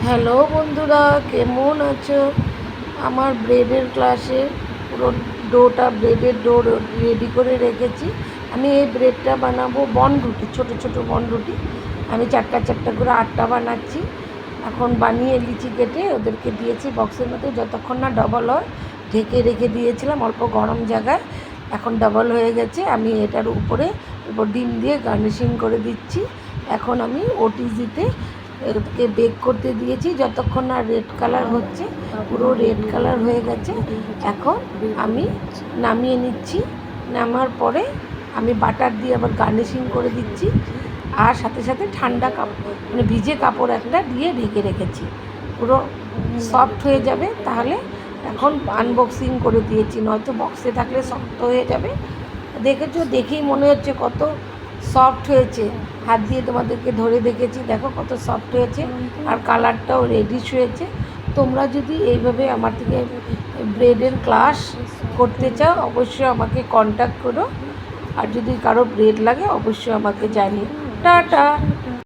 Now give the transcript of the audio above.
Hello বন্ধুরা, কেমন আছো? আমার ব্রেডের ক্লাসে পুরো ব্রেডের ডো রেডি করে রেখেছি। আমি এই ব্রেডটা বানাবো বনরুটি, ছোট ছোট বনরুটি। আমি চারটা চারটা করে আটটা বানাচ্ছি। এখন বানিয়ে লিচি কেটে ওদেরকে দিয়েছি বক্সের মধ্যে। যতক্ষণ না ডবল হয় ঢেকে রেখে দিয়েছিলাম অল্প গরম জায়গায়। এখন ডবল হয়ে গেছে। আমি এটার উপর ডিম দিয়ে গার্নিশিং করে দিচ্ছি। এখন আমি ওটিজিতে এটাকে বেক করতে দিয়েছি যতক্ষণ না রেড কালার হচ্ছে। পুরো রেড কালার হয়ে গেছে। এখন আমি নামিয়ে নিচ্ছি। নামার পরে আমি বাটার দিয়ে আবার গার্নিশিং করে দিচ্ছি। আর সাথে সাথে ঠান্ডা কাপড়, মানে ভিজে কাপড় একটা দিয়ে ঢেকে রেখেছি। পুরো সফট হয়ে যাবে। তাহলে এখন আনবক্সিং করে দিয়েছি, নয়তো বক্সে থাকলে শক্ত হয়ে যাবে। দেখেছো, দেখেই মনে হচ্ছে কত সফট হয়েছে। হাত দিয়ে তোমাদেরকে ধরে দেখেছি, দেখো কত সফট হয়েছে। আর কালারটাও রেডিশ হয়েছে। তোমরা যদি এইভাবে আমার থেকে ব্রেডের ক্লাস করতে চাও অবশ্যই আমাকে কন্ট্যাক্ট করো। আর যদি কারো ব্রেড লাগে অবশ্যই আমাকে জানিও। টাটা।